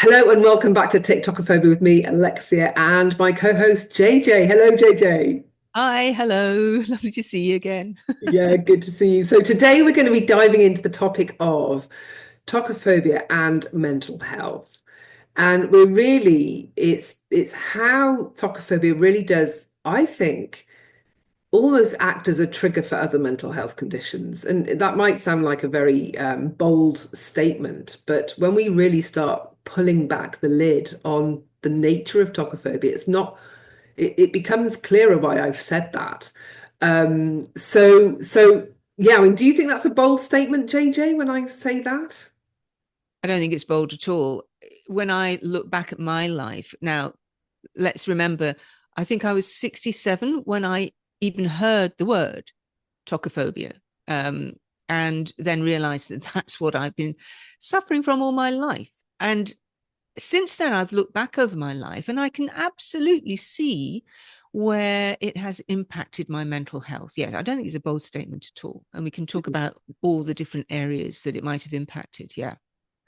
Hello and welcome back to Tik-Tokophobia with me, Alexia, and my co-host JJ. Hello, JJ. Hi, hello. Lovely to see you again. Yeah, good to see you. So today we're going to be diving into the topic of tocophobia and mental health. And we're really, it's how tocophobia really does, I think, almost act as a trigger for other mental health conditions. And that might sound like a very bold statement, but when we really start pulling back the lid on the nature of tocophobia, it becomes clearer why I've said that. So yeah, I mean, do you think that's a bold statement, JJ, when I say that? I don't think it's bold at all. When I look back at my life, now let's remember, I think I was 67 when I even heard the word tocophobia, and then realized that that's what I've been suffering from all my life. And since then, I've looked back over my life and I can absolutely see where it has impacted my mental health. Yeah, I don't think it's a bold statement at all. And we can talk about all the different areas that it might have impacted. Yeah.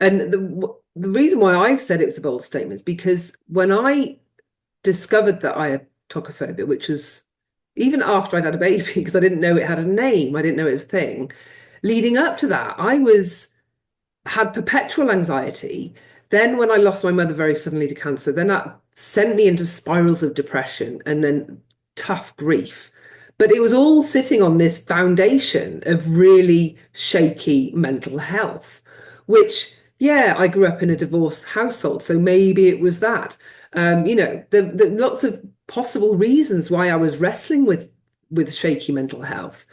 And the reason why I've said it was a bold statement is because when I discovered that I had tocophobia, which was even after I'd had a baby, because I didn't know it had a name, I didn't know it was a thing. Leading up to that, had perpetual anxiety. Then when I lost my mother very suddenly to cancer, then that sent me into spirals of depression and then tough grief. But it was all sitting on this foundation of really shaky mental health, which, yeah, I grew up in a divorced household, so maybe it was that. The lots of possible reasons why I was wrestling with shaky mental health.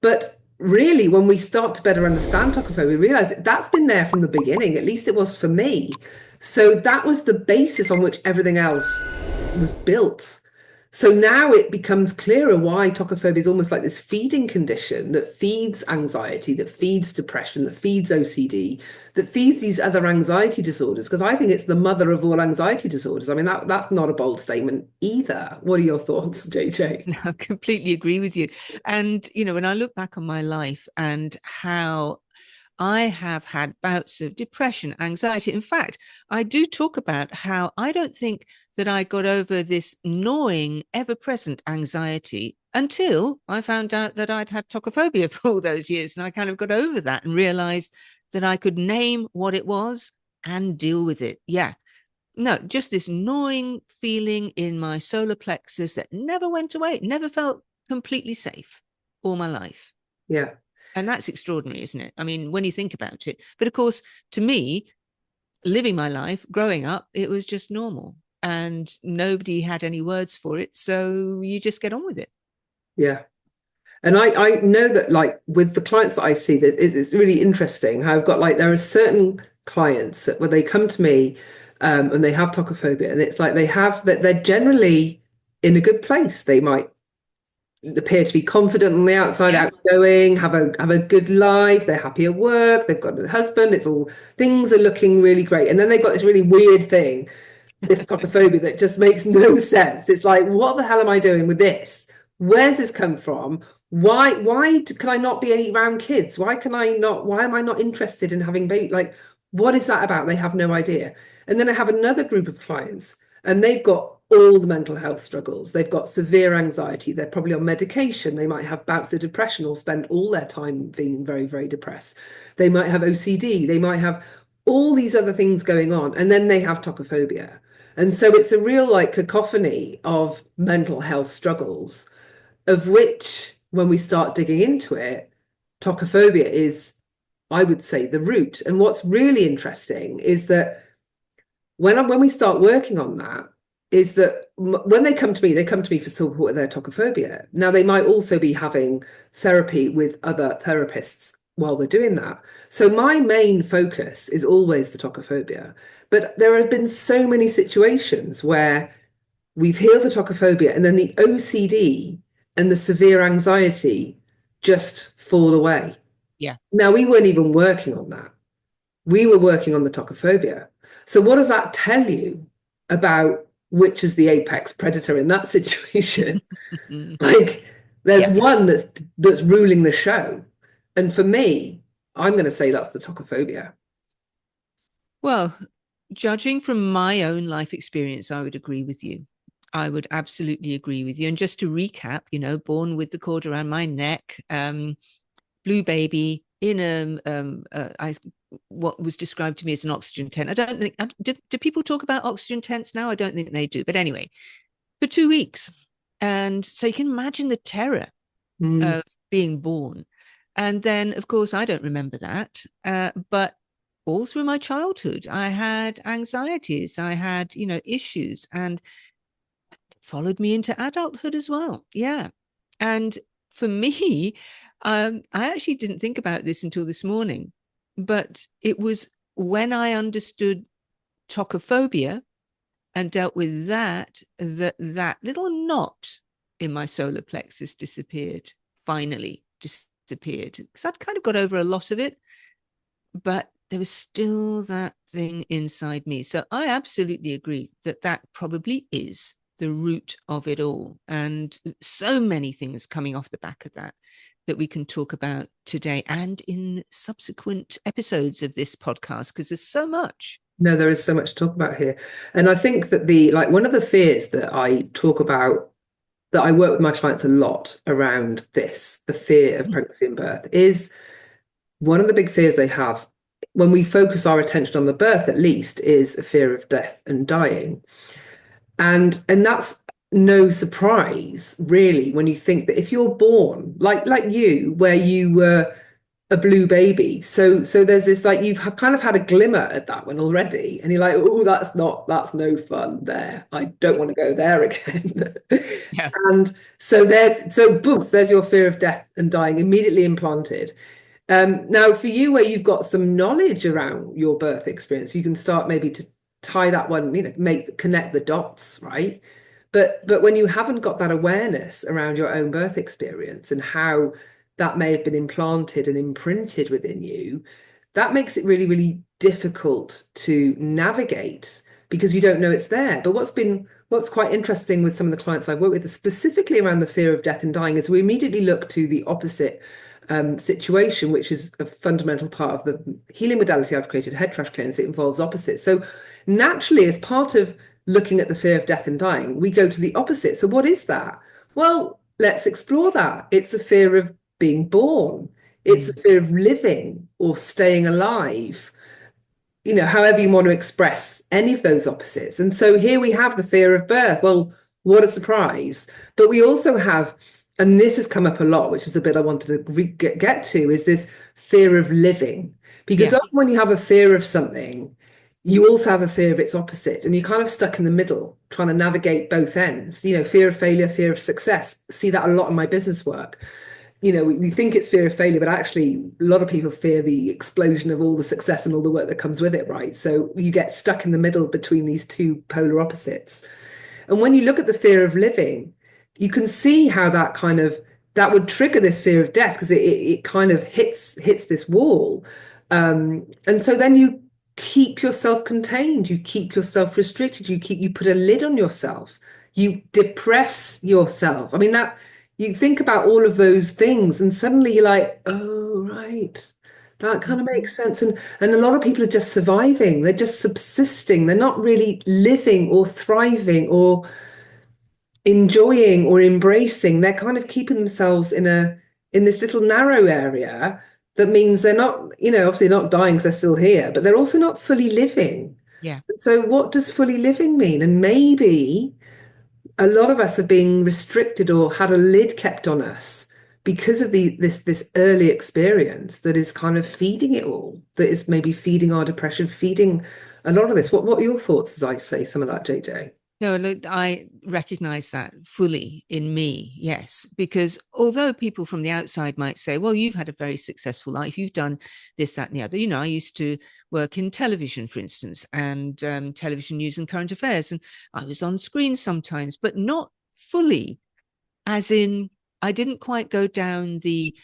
But really, when we start to better understand tocophobia, we realize that's been there from the beginning. At least it was for me. So that was the basis on which everything else was built. So now it becomes clearer why tocophobia is almost like this feeding condition that feeds anxiety, that feeds depression, that feeds OCD, that feeds these other anxiety disorders. Because I think it's the mother of all anxiety disorders. I mean, that's not a bold statement either. What are your thoughts, JJ? I completely agree with you. And, when I look back on my life and how I have had bouts of depression, anxiety. In fact, I do talk about how I don't think that I got over this gnawing, ever present anxiety until I found out that I'd had tocophobia for all those years. And I kind of got over that and realized that I could name what it was and deal with it. Yeah. No, just this gnawing feeling in my solar plexus that never went away, never felt completely safe all my life. Yeah. And that's extraordinary, isn't it? I mean, when you think about it. But of course, to me, living my life, growing up, it was just normal and nobody had any words for it. So you just get on with it. Yeah. And I know that, like, with the clients that I see, that it's really interesting how I've got, like, there are certain clients that where they come to me and they have tocophobia, and it's like they have that they're generally in a good place. They might appear to be confident on the outside, Yeah. outgoing, have a good life, they're happy at work, they've got a husband, it's all things are looking really great. And then they've got this really weird thing, this tocophobia that just makes no sense. It's like, what the hell am I doing with this? Where's this come from? Why can I not be around kids? Why am I not interested in having baby? Like, what is that about? They have no idea. And then I have another group of clients and they've got all the mental health struggles. They've got severe anxiety. They're probably on medication. They might have bouts of depression or spend all their time being very, very depressed. They might have OCD. They might have all these other things going on. And then they have tocophobia. And so it's a real, like, cacophony of mental health struggles, of which, when we start digging into it, tocophobia is, I would say, the root. And what's really interesting is that when we start working on that, is that when they come to me for support with their tocophobia. Now, they might also be having therapy with other therapists while we're doing that. So my main focus is always the tocophobia. But there have been so many situations where we've healed the tocophobia and then the OCD and the severe anxiety just fall away. Yeah. Now, we weren't even working on that. We were working on the tocophobia. So what does that tell you about which is the apex predator in that situation? Like, there's Yeah. one that's ruling the show. And for me, I'm going to say that's the tocophobia. Well, judging from my own life experience, I would agree with you. I would absolutely agree with you. And just to recap, born with the cord around my neck, blue baby in what was described to me as an oxygen tent. I don't think, do people talk about oxygen tents now? I don't think they do. But anyway, for 2 weeks. And so you can imagine the terror of being born. And then, of course, I don't remember that. But all through my childhood, I had anxieties, I had, issues, and it followed me into adulthood as well. Yeah. And for me, I actually didn't think about this until this morning, but it was when I understood tokophobia and dealt with that little knot in my solar plexus finally disappeared. Because I'd kind of got over a lot of it, but there was still that thing inside me. So I absolutely agree that probably is the root of it all. And so many things coming off the back of that we can talk about today and in subsequent episodes of this podcast, because there's so much. No, there is so much to talk about here. And I think that one of the fears that I talk about, that I work with my clients a lot around this, the fear of pregnancy and birth, is one of the big fears they have when we focus our attention on the birth, at least, is a fear of death and dying. And that's no surprise, really, when you think that if you're born like you, where you were a blue baby, so there's this, like, you've kind of had a glimmer at that one already, and you're like, oh, that's no fun there. I don't want to go there again. Yeah. And so boom, there's your fear of death and dying immediately implanted. Now, for you, where you've got some knowledge around your birth experience, you can start maybe to tie that one, connect the dots, right? But when you haven't got that awareness around your own birth experience and how that may have been implanted and imprinted within you, that makes it really, really difficult to navigate because you don't know it's there. But what's quite interesting with some of the clients I've worked with, specifically around the fear of death and dying, is we immediately look to the opposite situation, which is a fundamental part of the healing modality I've created, head trash clearance. It involves opposites. So naturally, as part of looking at the fear of death and dying, we go to the opposite. So what is that? Well, let's explore that. It's a fear of being born. It's a fear of living or staying alive, however you want to express any of those opposites. And so here we have the fear of birth. Well, what a surprise. But we also have, and this has come up a lot, which is a bit I wanted to get to, is this fear of living. Because often when you have a fear of something, you also have a fear of its opposite, and you're kind of stuck in the middle, trying to navigate both ends. Fear of failure, fear of success. See that a lot in my business work. We think it's fear of failure, but actually a lot of people fear the explosion of all the success and all the work that comes with it, right? So you get stuck in the middle between these two polar opposites. And when you look at the fear of living, you can see how that would trigger this fear of death, because it kind of hits this wall. And so then you keep yourself contained, you keep yourself restricted, you put a lid on yourself, you depress yourself. I mean, that you think about all of those things and suddenly you're like, oh, right, that kind of makes sense. And a lot of people are just surviving, they're just subsisting, they're not really living or thriving or enjoying or embracing. They're kind of keeping themselves in this little narrow area. That means they're not, obviously not dying because they're still here, but they're also not fully living. Yeah. So what does fully living mean? And maybe a lot of us are being restricted or had a lid kept on us because of this early experience that is kind of feeding it all, that is maybe feeding our depression, feeding a lot of this. What are your thoughts as I say some of that, JJ? No, look, I recognize that fully in me, yes, because although people from the outside might say, well, you've had a very successful life, you've done this, that, and the other. I used to work in television, for instance, and television news and current affairs, and I was on screen sometimes, but not fully, as in I didn't quite go down the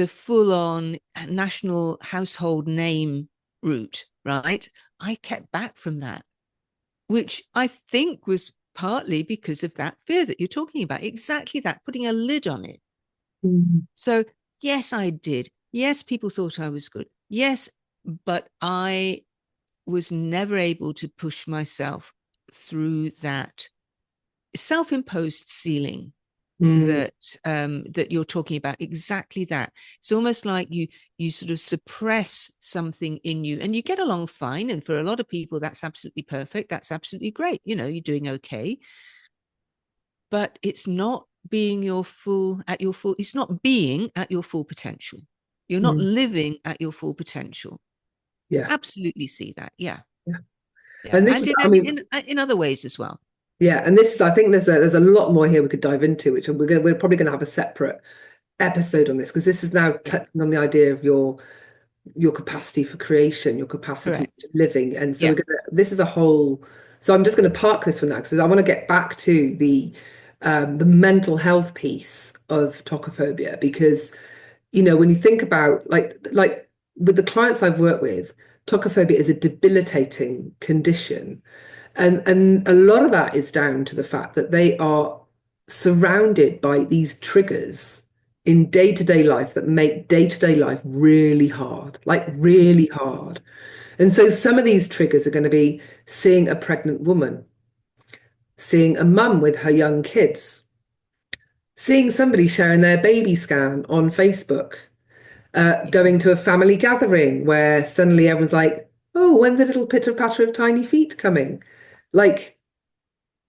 full-on national household name route, right? I kept back from that, which I think was partly because of that fear that you're talking about. Exactly that, putting a lid on it. So, yes, I did. Yes, people thought I was good. Yes, but I was never able to push myself through that self-imposed ceiling that you're talking about. Exactly that. It's almost like you sort of suppress something in you, and you get along fine. And for a lot of people, that's absolutely perfect. That's absolutely great. You're doing okay. But it's not being it's not being at your full potential. You're not living at your full potential. Yeah. Absolutely see that. Yeah. Yeah. Yeah. And this And is, I mean, in other ways as well. yeah, and this is, I think there's a lot more here we could dive into, which we're probably going to have a separate episode on this, because this is now touching on the idea of your capacity for creation, your capacity Correct. to living. And so Yeah. this is a whole, so I'm just going to park this one now because I want to get back to the mental health piece of tocophobia, because when you think about like with the clients I've worked with, tocophobia is a debilitating condition. And a lot of that is down to the fact that they are surrounded by these triggers in day-to-day life that make day-to-day life really hard, like really hard. And so some of these triggers are going to be seeing a pregnant woman, seeing a mum with her young kids, seeing somebody sharing their baby scan on Facebook, going to a family gathering where suddenly everyone's like, oh, when's a little pitter patter of tiny feet coming? Like,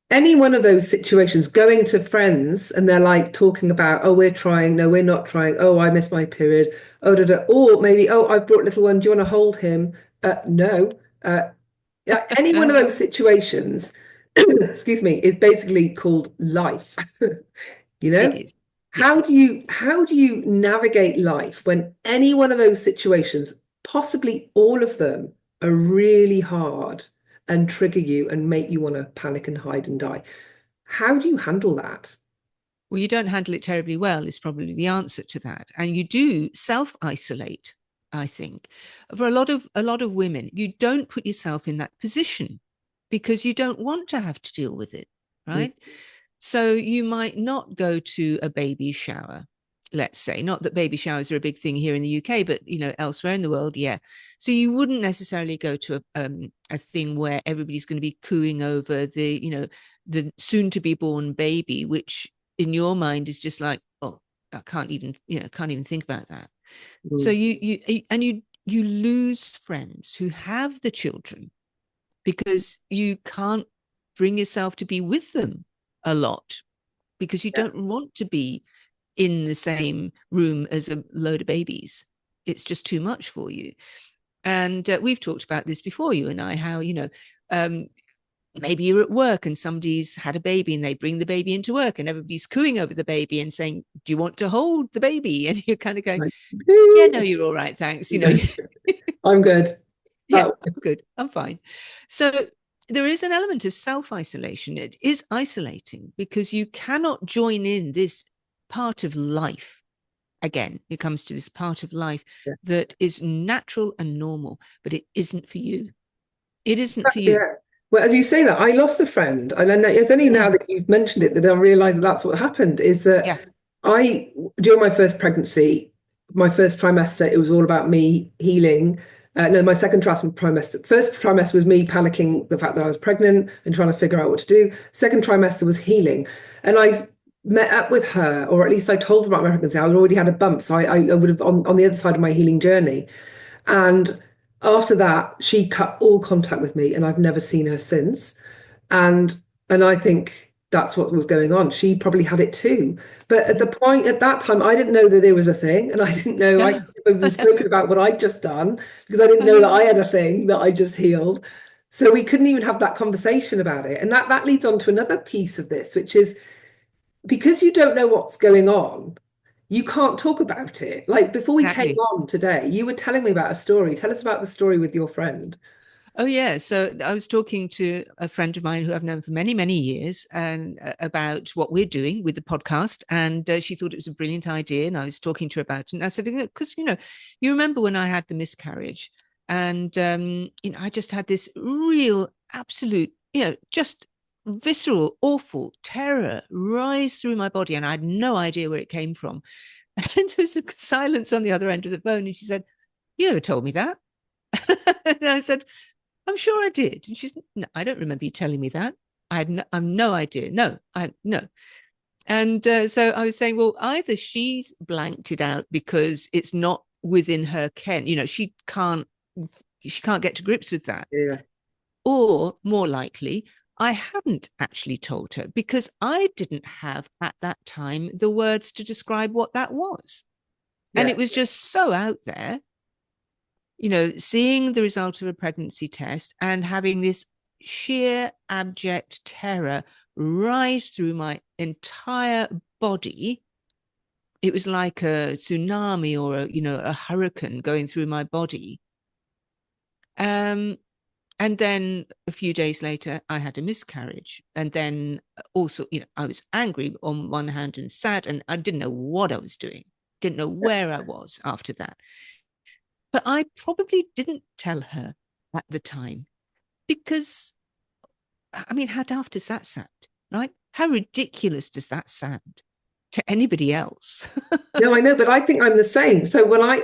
any one of those situations, going to friends and they're like talking about, oh, we're trying, no, we're not trying, oh, I missed my period, oh, or maybe, oh, I've brought little one, do you want to hold him? No. Any one of those situations, excuse me, is basically called life. It is. Yeah. How do you navigate life when any one of those situations, possibly all of them, are really hard and trigger you and make you want to panic and hide and die? How do you handle that? Well, you don't handle it terribly well is probably the answer to that. And you do self-isolate, I think. For a lot of women, you don't put yourself in that position because you don't want to have to deal with it, right? So you might not go to a baby shower, let's say. Not that baby showers are a big thing here in the UK, but elsewhere in the world, yeah. So you wouldn't necessarily go to a thing where everybody's going to be cooing over the soon to be born baby, which in your mind is just like, oh, I can't even think about that. So you lose friends who have the children because you can't bring yourself to be with them a lot because you don't want to be in the same room as a load of babies. It's just too much for you. And we've talked about this before, you and I, how, maybe you're at work and somebody's had a baby and they bring the baby into work and everybody's cooing over the baby and saying, do you want to hold the baby? And you're kind of going, yeah, no, you're all right. Thanks. I'm good. Yeah, I'm good. I'm fine. So there is an element of self-isolation. It is isolating because you cannot join in this part of life. Again, it comes to this part of life that is natural and normal, but it isn't for you. It isn't for you. Yeah. Well, as you say that, I lost a friend, and it's only now that you've mentioned it that I realise that that's what happened. Is that during my first pregnancy, my first trimester, it was all about me healing. No, my second trimester. First trimester was me panicking the fact that I was pregnant and trying to figure out what to do. Second trimester was healing, and I met up with her, or at least I told her about my pregnancy. I already had a bump, so I would have on the other side of my healing journey, and after that, she cut all contact with me, and I've never seen her since. And I think that's what was going on. She probably had it too. But at that time, I didn't know that there was a thing, and I didn't know I was spoken about what I'd just done because I didn't know that I had a thing that I just healed. So we couldn't even have that conversation about it. And that leads on to another piece of this, which is because you don't know what's going on, you can't talk about it. Like before we came on today, you were telling me about a story. Tell us about the story with your friend. Oh, yeah. So I was talking to a friend of mine who I've known for many, many years and about what we're doing with the podcast. And she thought it was a brilliant idea. And I was talking to her about it. And I said, because, you remember when I had the miscarriage and, I just had this real, absolute, just visceral, awful terror rise through my body. And I had no idea where it came from. And there was a silence on the other end of the phone. And she said, you never told me that. And I said, I'm sure I did. And she's, no, I don't remember you telling me that. I've no idea. No, no. And so I was saying, well, either she's blanked it out because it's not within her ken, she can't get to grips with that. Yeah. Or more likely, I hadn't actually told her because I didn't have at that time the words to describe what that was. And Yeah. it was just so out there, seeing the result of a pregnancy test and having this sheer abject terror rise through my entire body. It was like a tsunami or a hurricane going through my body. And then a few days later, I had a miscarriage. And then also, I was angry on one hand and sad, and I didn't know what I was doing, didn't know where I was after that. But I probably didn't tell her at the time because, I mean, how daft does that sound, right? How ridiculous does that sound to anybody else? No, I know, but I think I'm the same. So when I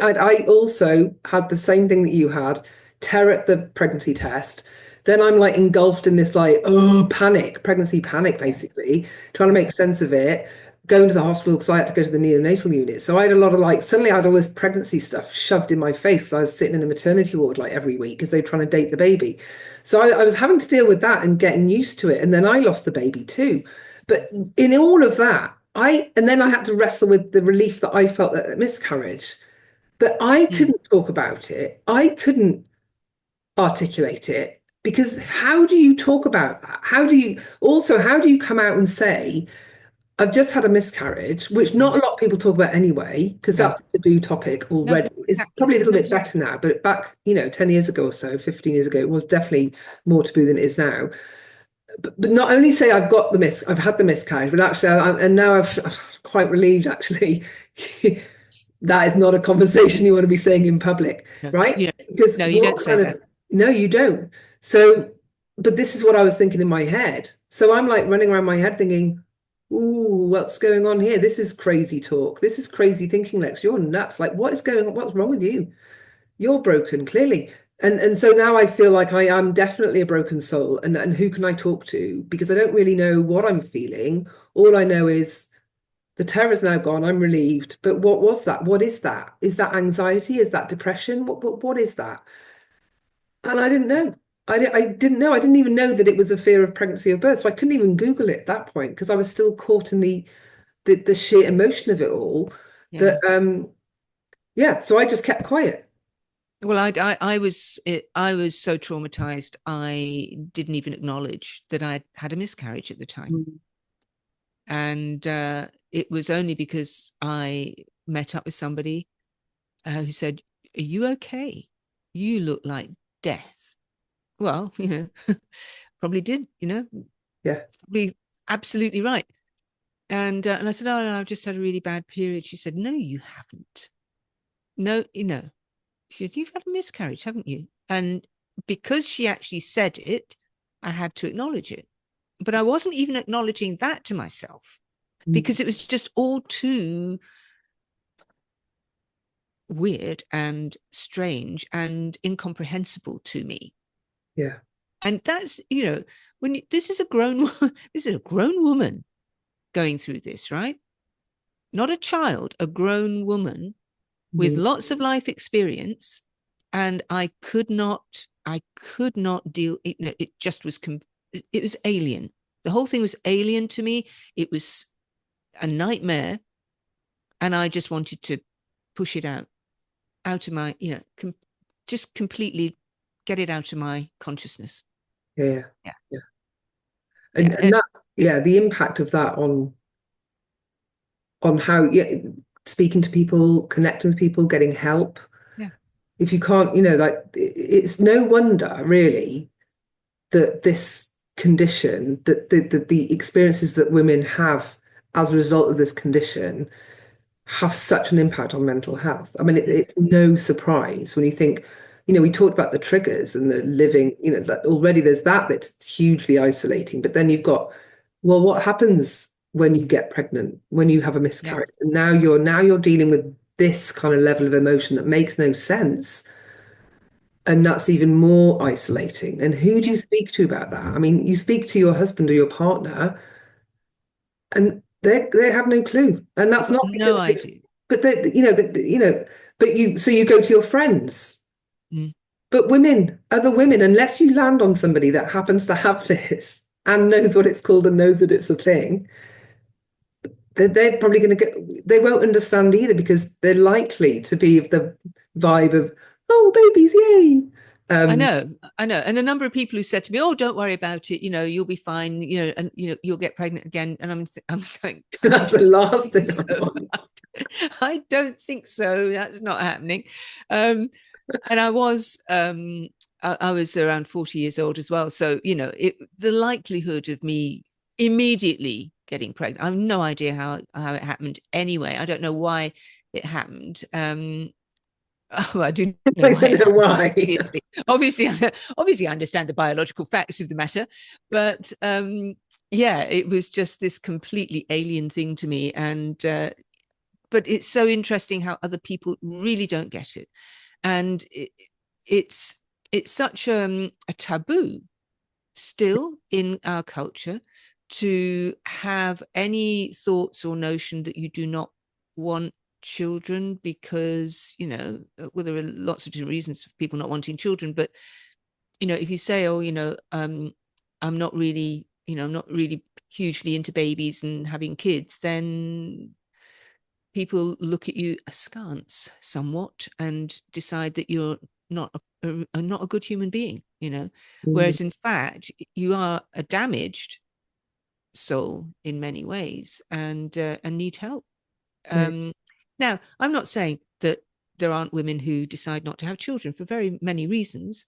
also had the same thing that you had, terror at the pregnancy test. Then I'm like engulfed in this like, oh, panic, pregnancy panic, basically, trying to make sense of it, going to the hospital because I had to go to the neonatal unit. So I had a lot of like, suddenly I had all this pregnancy stuff shoved in my face. I was sitting in a maternity ward like every week because they were trying to date the baby. So I was having to deal with that and getting used to it. And then I lost the baby too. But in all of that, and then I had to wrestle with the relief that I felt at miscarriage, but I Mm, couldn't talk about it. I couldn't articulate it because how do you talk about that? How do you come out and say, I've just had a miscarriage, which not mm. a lot of people talk about anyway, because No, that's a taboo topic no, already. It's exactly. probably a little No. bit better now, but back, 10 years ago or so, 15 years ago, it was definitely more taboo than it is now. But not only say I've had the miscarriage, but actually, and now I'm quite relieved actually. That is not a conversation you want to be saying in public, No, right? Because no, you what don't say kind that. of, no, you don't. So, but this is what I was thinking in my head. So I'm like running around my head thinking, ooh, what's going on here? This is crazy talk. This is crazy thinking, Lex. You're nuts. Like, what is going on? What's wrong with you? You're broken, clearly. And so now I feel like I am definitely a broken soul. And who can I talk to? Because I don't really know what I'm feeling. All I know is the terror's now gone. I'm relieved. But what was that? What is that? Is that anxiety? Is that depression? What is that? And I didn't know. I didn't know. I didn't even know that it was a fear of pregnancy or birth. So I couldn't even Google it at that point because I was still caught in the sheer emotion of it all. Yeah. That yeah. So I just kept quiet. Well, I was so traumatized. I didn't even acknowledge that I'd had a miscarriage at the time. Mm. And it was only because I met up with somebody who said, "Are you okay? You look like death." Well, probably did, Yeah. probably absolutely right. And I said, "Oh no, I've just had a really bad period." She said, "No, you haven't. No, She said, "You've had a miscarriage, haven't you?" And because she actually said it, I had to acknowledge it. But I wasn't even acknowledging that to myself Mm. because it was just all too weird and strange and incomprehensible to me. Yeah. And that's, this is a grown this is a grown woman going through this, right? Not a child, a grown woman with Mm. lots of life experience. And I could not deal. It just was. It was alien. The whole thing was alien to me. It was a nightmare, and I just wanted to push it out of my, just completely get it out of my consciousness. Yeah. Yeah, Yeah. yeah, And that, yeah, the impact of that on how, yeah, speaking to people, connecting with people, getting help. yeah, If you can't, like it's no wonder really that this condition, that the experiences that women have as a result of this condition have such an impact on mental health. I mean, it's no surprise when you think, we talked about the triggers and the living, that already there's that's hugely isolating. But then you've got, well, what happens when you get pregnant, when you have a yeah. miscarriage? And now you're dealing with this kind of level of emotion that makes no sense. And that's even more isolating. And who do you Yeah. speak to about that? I mean, you speak to your husband or your partner, and they have no clue. And They've that's got not no because, idea. but they, but you go to your friends. Mm. But women, other women, unless you land on somebody that happens to have this and knows what it's called and knows that it's a thing, they're probably going to get, they won't understand either because they're likely to be of the vibe of, oh, babies, yay. I Um, know, I know. And the number of people who said to me, "Oh, don't worry about it. You'll be fine. And you'll get pregnant again." And I'm going, I that's the don't last think thing I so. want. I don't think so. That's not happening. Um, and I was around 40 years old as well. So, the likelihood of me immediately getting pregnant, I have no idea how it happened anyway. I don't know why it happened. Oh, I do know I why don't it know happened. why. Obviously, I understand the biological facts of the matter, but yeah, it was just this completely alien thing to me, and but it's so interesting how other people really don't get it, and it's it's such a taboo still in our culture to have any thoughts or notion that you do not want children because well, there are lots of different reasons for people not wanting children, but if you say, oh, I'm not really hugely into babies and having kids, then people look at you askance somewhat and decide that you're not not a good human being, Mm, whereas in fact you are a damaged soul in many ways and need help. yeah. um Now, I'm not saying that there aren't women who decide not to have children for very many reasons,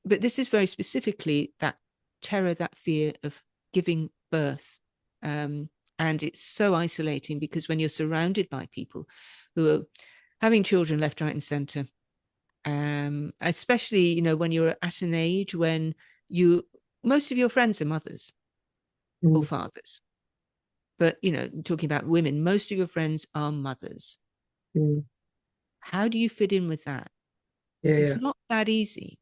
but this is very specifically that terror, that fear of giving birth. And it's so isolating because when you're surrounded by people who are having children left, right, and center, especially when you're at an age when most of your friends are mothers or Mm, fathers, but talking about women, most of your friends are mothers. mm, How do you fit in with that? yeah, It's yeah. not that easy.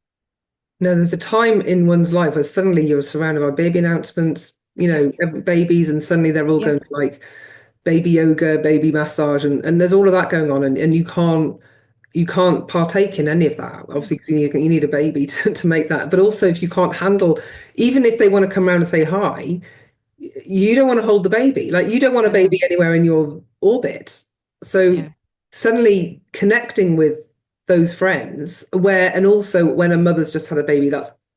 No, there's a time in one's life where suddenly you're surrounded by baby announcements, Yeah, babies, and suddenly they're all yeah, going to like baby yoga, baby massage, and there's all of that going on, and you can't partake in any of that, yeah, obviously, because you need a baby to make that. But also, if you can't handle, even if they want to come around and say hi, you don't want to hold the baby. Like you don't want a I know. baby anywhere in your orbit. So Yeah, suddenly connecting with those friends where, and also when a mother's just had a baby,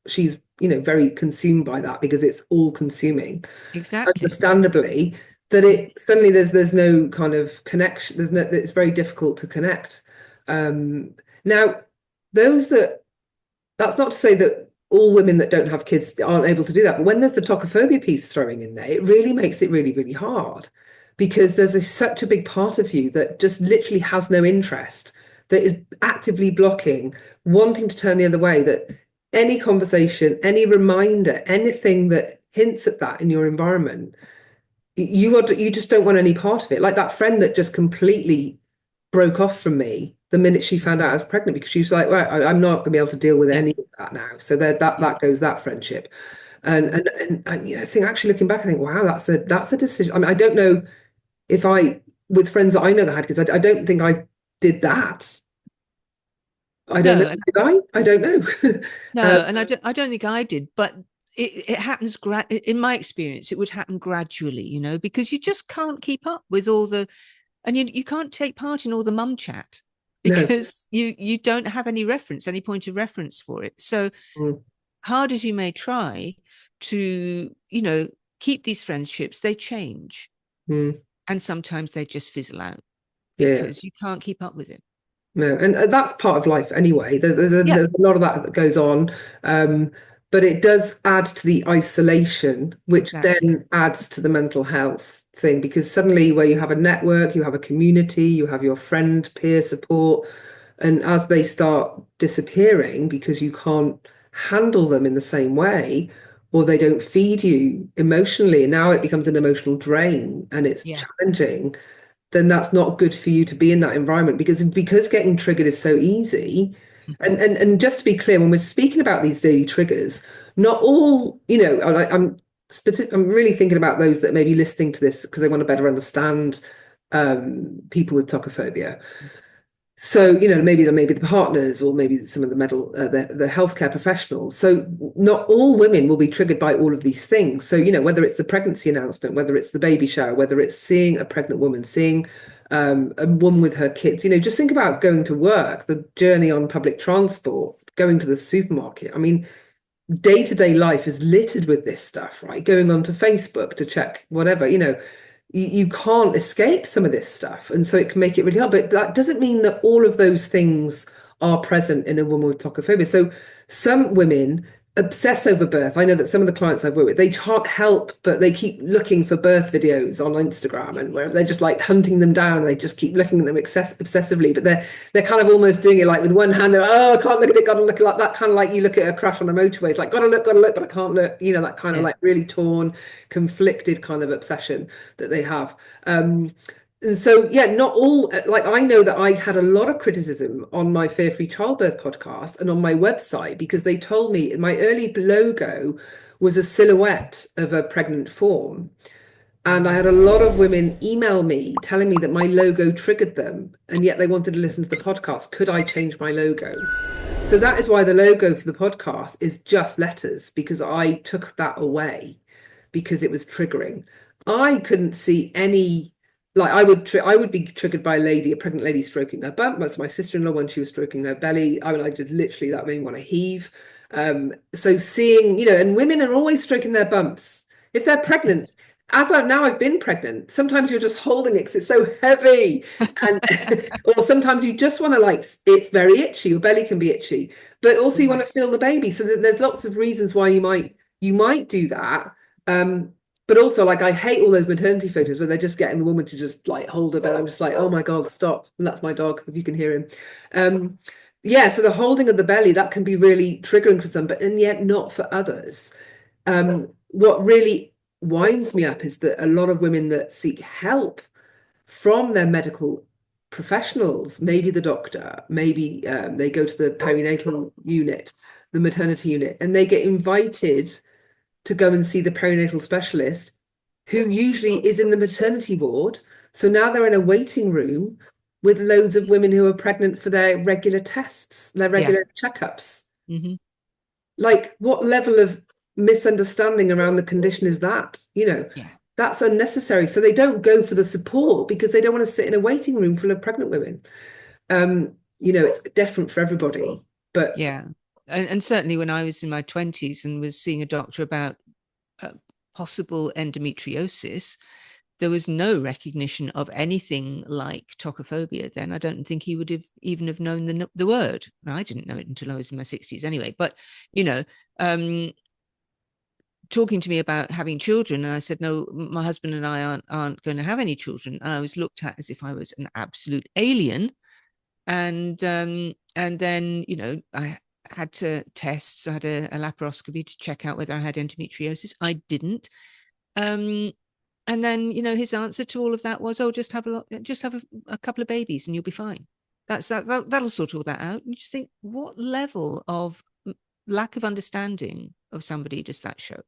she's, very consumed by that because it's all consuming, exactly. understandably, that Mm. it suddenly there's no kind of connection. It's very difficult to connect. Now, those that that's not to say that all women that don't have kids aren't able to do that. But when there's the tocophobia piece throwing in there, it really makes it really, really hard because such a big part of you that just literally has no interest, that is actively blocking, wanting to turn the other way, that any conversation, any reminder, anything that hints at that in your environment, you just don't want any part of it. Like that friend that just completely broke off from me the minute she found out I was pregnant because she was like, right, I'm not going to be able to deal with Yeah, any of that now. So that goes that friendship. And mm. I think actually looking back, I think, wow, that's a decision. I mean, I don't know if with friends that I know that had kids, I don't think I did that. I don't know. No, and Did I? I don't know. no, and I don't think I did, but it happens in my experience, it would happen gradually, because you just can't keep up with all the, and you can't take part in all the mum chat No. because you don't have any point of reference for it. So Mm, hard as you may try to, keep these friendships, they change. mm, And sometimes they just fizzle out yeah. because you can't keep up with it. No, and that's part of life anyway. Yeah, There's a lot of that goes on, um, but it does add to the isolation, which exactly. then adds to the mental health thing because suddenly, where you have a network, you have a community, you have your friend, peer support, and as they start disappearing because you can't handle them in the same way, or they don't feed you emotionally, and now it becomes an emotional drain and it's Yeah. challenging, then that's not good for you to be in that environment because getting triggered is so easy. And just to be clear, when we're speaking about these daily triggers, not all, I'm really thinking about those that may be listening to this because they want to better understand people with tocophobia. So, maybe the partners or maybe some of the healthcare professionals. So not all women will be triggered by all of these things. So, whether it's the pregnancy announcement, whether it's the baby shower, whether it's seeing a pregnant woman, seeing a woman with her kids, just think about going to work, the journey on public transport, going to the supermarket. I mean, day-to-day life is littered with this stuff, right? Going onto Facebook to check whatever, you can't escape some of this stuff. And so it can make it really hard. But that doesn't mean that all of those things are present in a woman with tocophobia. So some women obsess over birth. I know that some of the clients I've worked with, they can't help, but they keep looking for birth videos on Instagram and where they're just like hunting them down. They just keep looking at them obsessively, but they're kind of almost doing it like with one hand. Oh, I can't look at it. Got to look at that kind of like you look at a crash on a motorway. It's like got to look, but I can't look. That kind of like really torn, conflicted kind of obsession that they have. And so, yeah, not all, like I know that I had a lot of criticism on my Fear-Free Childbirth podcast and on my website because they told me my early logo was a silhouette of a pregnant form. And I had a lot of women email me telling me that my logo triggered them, and yet they wanted to listen to the podcast. Could I change my logo? So that is why the logo for the podcast is just letters, because I took that away because it was triggering. I couldn't see any, like I would be triggered by a pregnant lady stroking her bump. That's my sister-in-law when she was stroking her belly. I mean, I did literally, that made me want to heave. So seeing, and women are always stroking their bumps. If they're pregnant, I've been pregnant, sometimes you're just holding it because it's so heavy. And or sometimes you just want to it's very itchy, your belly can be itchy, but also you want to feel the baby. So there's lots of reasons why you might do that. But also, I hate all those maternity photos where they're just getting the woman to just hold her belly. I'm just like, oh my God, stop. And that's my dog, if you can hear him. Yeah, so the holding of the belly, that can be really triggering for some, but and yet not for others. What really winds me up is that a lot of women that seek help from their medical professionals, maybe the doctor, maybe they go to the perinatal unit, the maternity unit, and they get invited to go and see the perinatal specialist, who usually is in the maternity ward. So now they're in a waiting room with loads of women who are pregnant for their regular tests, their regular checkups. Mm-hmm. Like, what level of misunderstanding around the condition is that? That's unnecessary. So they don't go for the support because they don't want to sit in a waiting room full of pregnant women. It's different for everybody. But yeah. And certainly when I was in my 20s and was seeing a doctor about possible endometriosis, there was no recognition of anything like tocophobia then. I don't think he would have even have known the word. I didn't know it until I was in my 60s anyway. But, talking to me about having children, and I said, no, my husband and I aren't going to have any children. And I was looked at as if I was an absolute alien. And then, I had to tests. I had a laparoscopy to check out whether I had endometriosis. I didn't. And then, his answer to all of that was, "Oh, just have a couple of babies, and you'll be fine. That'll sort all that out." And you just think, what level of lack of understanding of somebody does that show?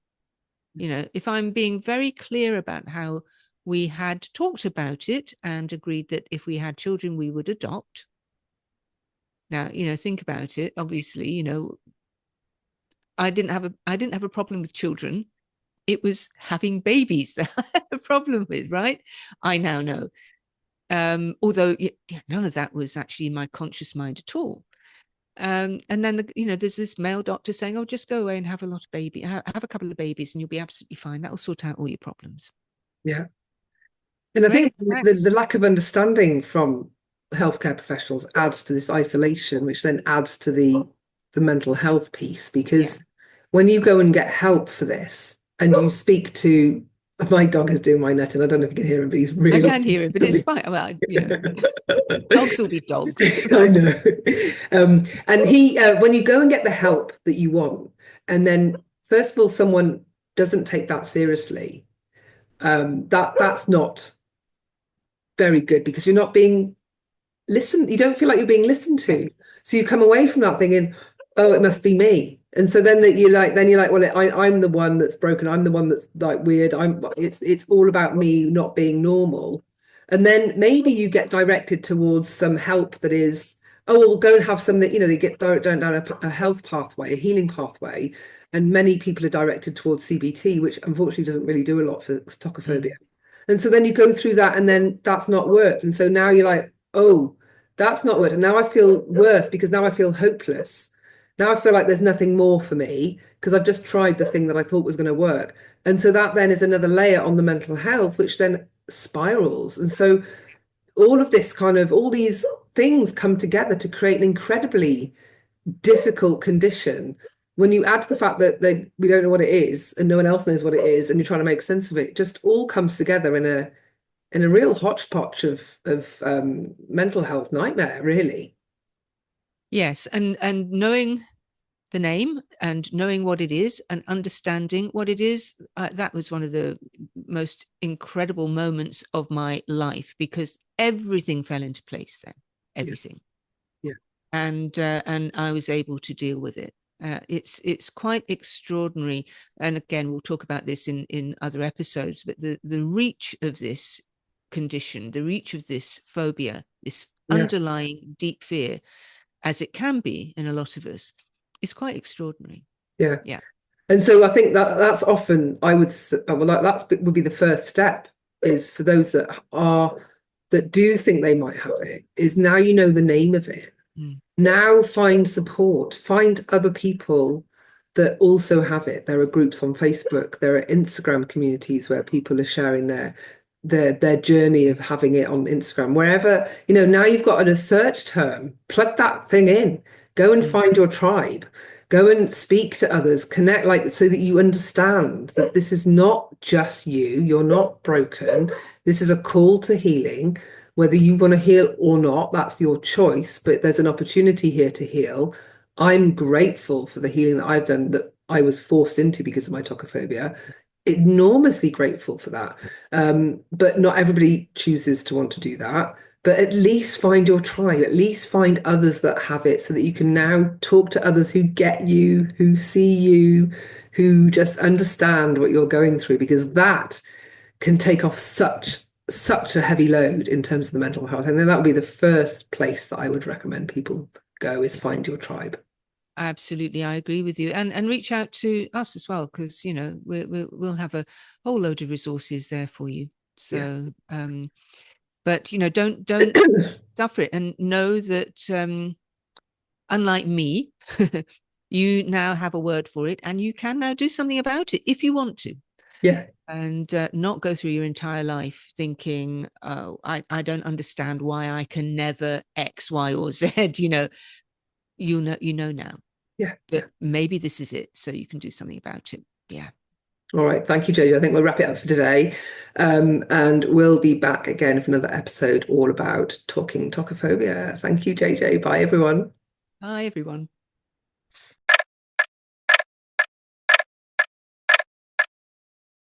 If I'm being very clear about how we had talked about it and agreed that if we had children, we would adopt. Now, think about it. Obviously, I didn't have a problem with children. It was having babies that I had a problem with, right? I now know. Although none of that was actually in my conscious mind at all. And then there's this male doctor saying, "Oh, just go away and have have a couple of babies, and you'll be absolutely fine. That will sort out all your problems." Yeah, and I think the lack of understanding from healthcare professionals adds to this isolation, which then adds to the mental health piece. Because when you go and get help for this, and you speak to, my dog is doing my net, and I don't know if you can hear him, but he's really. I can hear him, but it's fine. Well, dogs will be dogs. I know. And when you go and get the help that you want, and then first of all, someone doesn't take that seriously, that's not very good, because you're not being listened. You don't feel like you're being listened to. So you come away from that thinking, oh, it must be me. And so then you're like, well, I'm the one that's broken. I'm the one that's like weird. It's all about me not being normal. And then maybe you get directed towards some help that is, oh, well, go and have some that, they get down a health pathway, a healing pathway. And many people are directed towards CBT, which unfortunately doesn't really do a lot for tocophobia. And so then you go through that and then that's not worked. And so now you're like, oh, that's not worked. And now I feel worse because now I feel hopeless. Now I feel like there's nothing more for me because I've just tried the thing that I thought was going to work. And so that then is another layer on the mental health, which then spirals. And so all these things come together to create an incredibly difficult condition. When you add to the fact that we don't know what it is and no one else knows what it is, and you're trying to make sense of it, just all comes together in a real hodgepodge of mental health nightmare, really. Yes, and knowing the name and knowing what it is and understanding what it is, that was one of the most incredible moments of my life because everything fell into place then, everything. Yeah. And I was able to deal with it. It's quite extraordinary. And again, we'll talk about this in other episodes, but the reach of this condition, the reach of this phobia, this underlying deep fear, as it can be in a lot of us, is quite extraordinary. Yeah. Yeah. And so I think that's often, I would like would be the first step, is for those that do think they might have it, is now you know the name of it. Now find support, find other people that also have it. There are groups on Facebook, there are Instagram communities where people are sharing their journey of having it on Instagram. Wherever, now you've got a search term, plug that thing in, go and find your tribe, go and speak to others, connect, like, so that you understand that this is not just you're not broken. This is a call to healing. Whether you want to heal or not, that's your choice, but there's an opportunity here to heal. I'm grateful for the healing that I've done, that I was forced into because of my tocophobia. Enormously grateful for that. But not everybody chooses to want to do that. But at least find your tribe, at least find others that have it so that you can now talk to others who get you, who see you, who just understand what you're going through, because that can take off such a heavy load in terms of the mental health. And then that would be the first place that I would recommend people go, is find your tribe. Absolutely, I agree with you, and reach out to us as well, because we'll have a whole load of resources there for you. So, but don't suffer it, and know that unlike me, you now have a word for it, and you can now do something about it if you want to. Yeah. And not go through your entire life thinking, oh, I don't understand why I can never X, Y, or Z. You know now. Yeah. But maybe this is it, so you can do something about it. Yeah. All right. Thank you, JJ. I think we'll wrap it up for today. And we'll be back again for another episode all about talking tocophobia. Thank you, JJ. Bye, everyone. Bye, everyone.